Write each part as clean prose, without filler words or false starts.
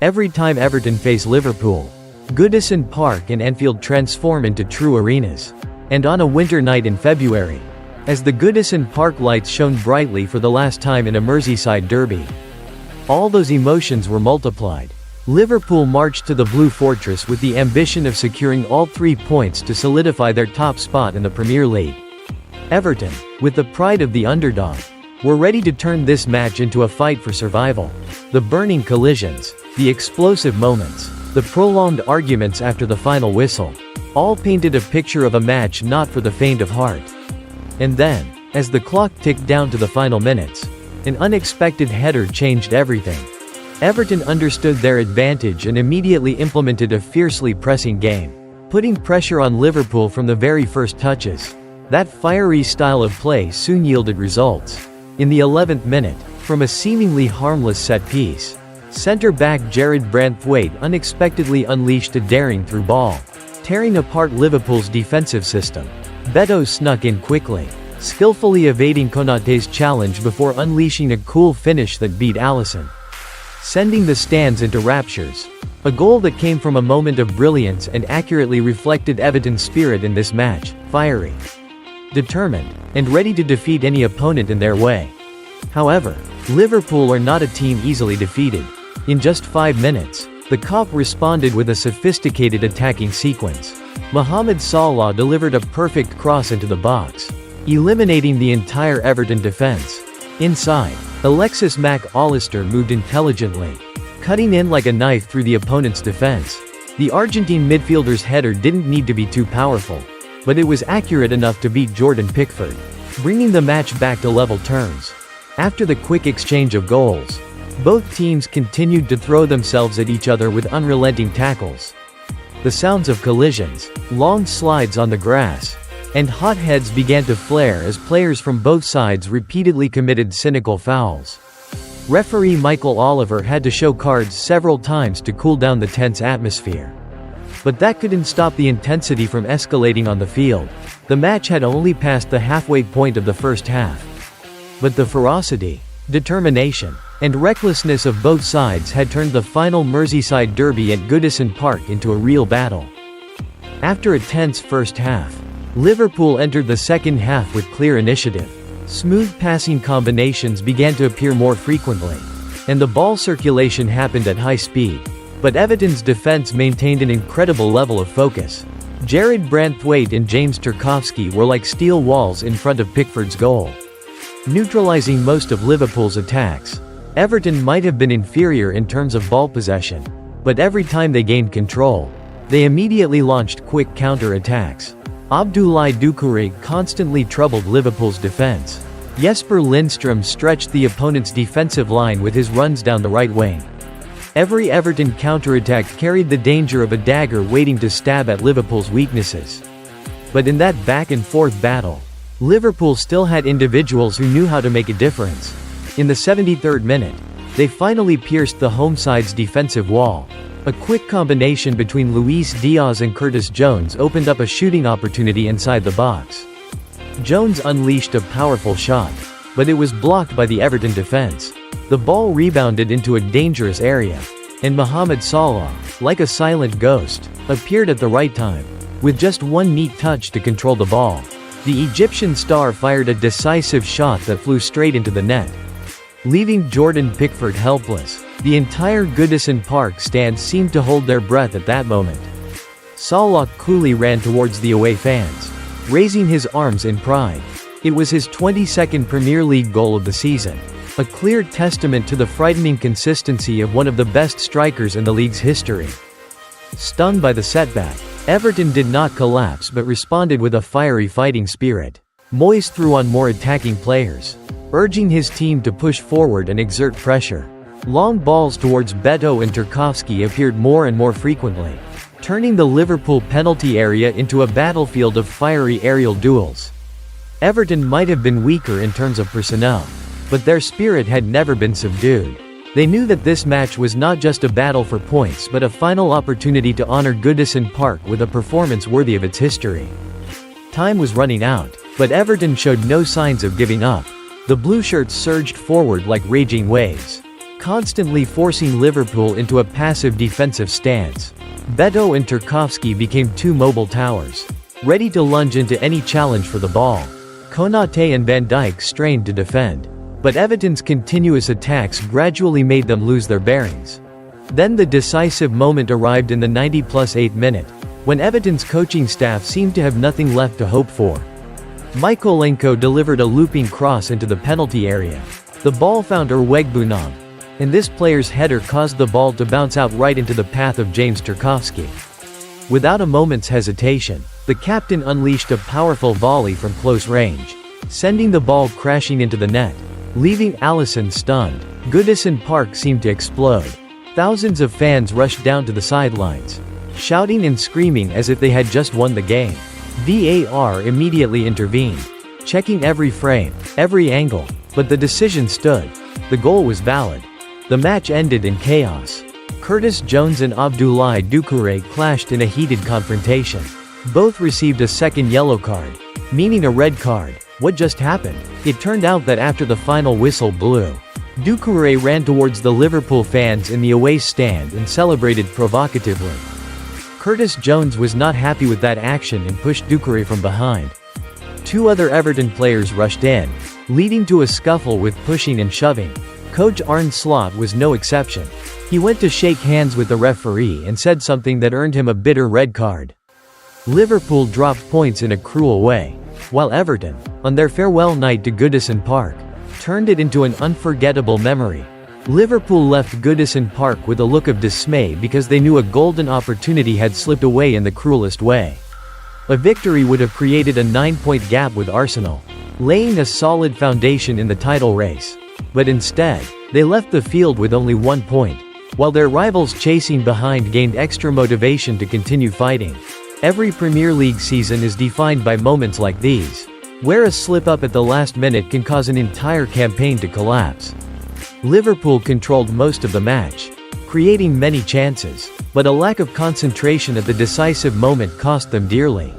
Every time Everton face Liverpool, Goodison Park and Anfield transform into true arenas. And on a winter night in February, as the Goodison Park lights shone brightly for the last time in a Merseyside derby, all those emotions were multiplied. Liverpool marched to the Blue Fortress with the ambition of securing all 3 points to solidify their top spot in the Premier League. Everton, with the pride of the underdog, were ready to turn this match into a fight for survival. The burning collisions, the explosive moments, the prolonged arguments after the final whistle, all painted a picture of a match not for the faint of heart. And then, as the clock ticked down to the final minutes, an unexpected header changed everything. Everton understood their advantage and immediately implemented a fiercely pressing game, putting pressure on Liverpool from the very first touches. That fiery style of play soon yielded results. In the 11th minute, from a seemingly harmless set piece, centre-back Jarrad Branthwaite unexpectedly unleashed a daring through ball, tearing apart Liverpool's defensive system. Beto snuck in quickly, skillfully evading Konaté's challenge before unleashing a cool finish that beat Alisson, sending the stands into raptures. A goal that came from a moment of brilliance and accurately reflected Everton's spirit in this match: fiery, determined, and ready to defeat any opponent in their way. However, Liverpool are not a team easily defeated. In just 5 minutes, the COP responded with a sophisticated attacking sequence. Mohamed Salah delivered a perfect cross into the box, eliminating the entire Everton defense. Inside, Alexis Mac Allister moved intelligently, cutting in like a knife through the opponent's defense. The Argentine midfielder's header didn't need to be too powerful, but it was accurate enough to beat Jordan Pickford, bringing the match back to level terms. After the quick exchange of goals, both teams continued to throw themselves at each other with unrelenting tackles. The sounds of collisions, long slides on the grass, and hot heads began to flare as players from both sides repeatedly committed cynical fouls. Referee Michael Oliver had to show cards several times to cool down the tense atmosphere. But that couldn't stop the intensity from escalating on the field. The match had only passed the halfway point of the first half. But the ferocity, determination, and recklessness of both sides had turned the final Merseyside Derby at Goodison Park into a real battle. After a tense first half, Liverpool entered the second half with clear initiative. Smooth passing combinations began to appear more frequently, and the ball circulation happened at high speed. But Everton's defense maintained an incredible level of focus. Jarrad Branthwaite and James Tarkowski were like steel walls in front of Pickford's goal, neutralizing most of Liverpool's attacks. Everton might have been inferior in terms of ball possession, but every time they gained control, they immediately launched quick counter-attacks. Abdoulaye Doucouré constantly troubled Liverpool's defense. Jesper Lindstrom stretched the opponent's defensive line with his runs down the right wing. Every Everton counterattack carried the danger of a dagger waiting to stab at Liverpool's weaknesses. But in that back-and-forth battle, Liverpool still had individuals who knew how to make a difference. In the 73rd minute, they finally pierced the home side's defensive wall. A quick combination between Luis Diaz and Curtis Jones opened up a shooting opportunity inside the box. Jones unleashed a powerful shot, but it was blocked by the Everton defense. The ball rebounded into a dangerous area, and Mohamed Salah, like a silent ghost, appeared at the right time, with just one neat touch to control the ball. The Egyptian star fired a decisive shot that flew straight into the net, leaving Jordan Pickford helpless. The entire Goodison Park stand seemed to hold their breath at that moment. Salah coolly ran towards the away fans, raising his arms in pride. It was his 22nd Premier League goal of the season, a clear testament to the frightening consistency of one of the best strikers in the league's history. Stung by the setback, Everton did not collapse but responded with a fiery fighting spirit. Moyes threw on more attacking players, urging his team to push forward and exert pressure. Long balls towards Beto and Tarkowski appeared more and more frequently, turning the Liverpool penalty area into a battlefield of fiery aerial duels. Everton might have been weaker in terms of personnel, but their spirit had never been subdued. They knew that this match was not just a battle for points but a final opportunity to honor Goodison Park with a performance worthy of its history. Time was running out, but Everton showed no signs of giving up. The blue shirts surged forward like raging waves, constantly forcing Liverpool into a passive defensive stance. Beto and Tarkowski became two mobile towers, ready to lunge into any challenge for the ball. Konate and Van Dijk strained to defend, but Everton's continuous attacks gradually made them lose their bearings. Then the decisive moment arrived in the 90+8 minute, when Everton's coaching staff seemed to have nothing left to hope for. Mykolenko delivered a looping cross into the penalty area. The ball found Erwegbunam, and this player's header caused the ball to bounce out right into the path of James Tarkowski. Without a moment's hesitation, the captain unleashed a powerful volley from close range, sending the ball crashing into the net, leaving Alisson stunned. Goodison Park seemed to explode. Thousands of fans rushed down to the sidelines, shouting and screaming as if they had just won the game. VAR immediately intervened, checking every frame, every angle, but the decision stood. The goal was valid. The match ended in chaos. Curtis Jones and Abdoulaye Doucouré clashed in a heated confrontation. Both received a second yellow card, meaning a red card. What just happened? It turned out that after the final whistle blew, Doucouré ran towards the Liverpool fans in the away stand and celebrated provocatively. Curtis Jones was not happy with that action and pushed Doucouré from behind. Two other Everton players rushed in, leading to a scuffle with pushing and shoving. Coach Arne Slot was no exception. He went to shake hands with the referee and said something that earned him a bitter red card. Liverpool dropped points in a cruel way, while Everton, on their farewell night to Goodison Park, turned it into an unforgettable memory. Liverpool left Goodison Park with a look of dismay because they knew a golden opportunity had slipped away in the cruelest way. A victory would have created a 9-point gap with Arsenal, laying a solid foundation in the title race. But instead, they left the field with only 1 point, while their rivals chasing behind gained extra motivation to continue fighting. Every Premier League season is defined by moments like these, where a slip-up at the last minute can cause an entire campaign to collapse. Liverpool controlled most of the match, creating many chances, but a lack of concentration at the decisive moment cost them dearly.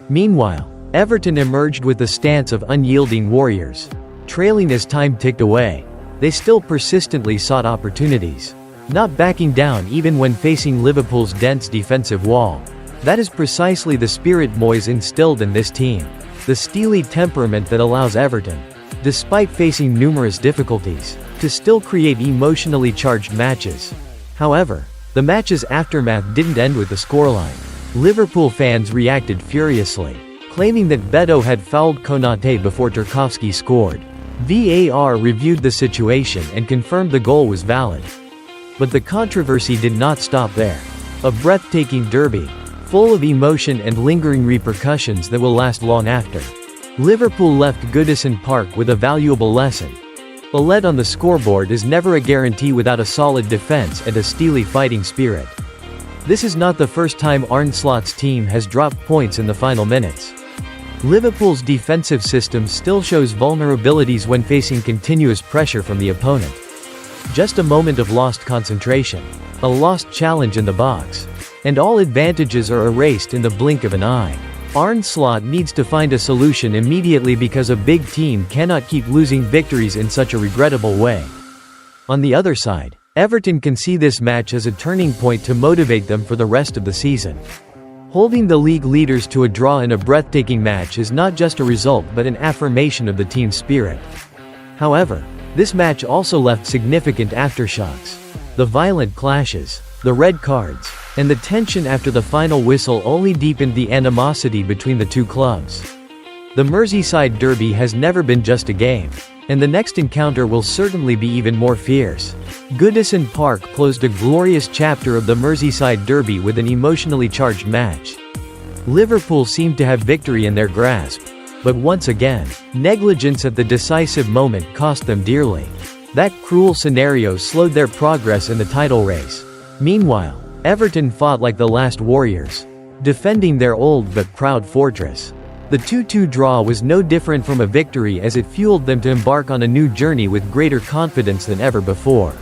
Meanwhile, Everton emerged with the stance of unyielding warriors. Trailing as time ticked away, they still persistently sought opportunities, not backing down even when facing Liverpool's dense defensive wall. That is precisely the spirit Moyes instilled in this team, the steely temperament that allows Everton, despite facing numerous difficulties, to still create emotionally charged matches. However, the match's aftermath didn't end with the scoreline. Liverpool fans reacted furiously, claiming that Beto had fouled Konate before Tarkowski scored. VAR reviewed the situation and confirmed the goal was valid. But the controversy did not stop there. A breathtaking derby, full of emotion and lingering repercussions that will last long after. Liverpool left Goodison Park with a valuable lesson. A lead on the scoreboard is never a guarantee without a solid defense and a steely fighting spirit. This is not the first time Arne Slot's team has dropped points in the final minutes. Liverpool's defensive system still shows vulnerabilities when facing continuous pressure from the opponent. Just a moment of lost concentration, a lost challenge in the box, and all advantages are erased in the blink of an eye. Arne Slot needs to find a solution immediately because a big team cannot keep losing victories in such a regrettable way. On the other side, Everton can see this match as a turning point to motivate them for the rest of the season. Holding the league leaders to a draw in a breathtaking match is not just a result but an affirmation of the team's spirit. However, this match also left significant aftershocks. The violent clashes, the red cards, and the tension after the final whistle only deepened the animosity between the two clubs. The Merseyside Derby has never been just a game, and the next encounter will certainly be even more fierce. Goodison Park closed a glorious chapter of the Merseyside Derby with an emotionally charged match. Liverpool seemed to have victory in their grasp, but once again, negligence at the decisive moment cost them dearly. That cruel scenario slowed their progress in the title race. Meanwhile, Everton fought like the last warriors, defending their old but proud fortress. The 2-2 draw was no different from a victory as it fueled them to embark on a new journey with greater confidence than ever before.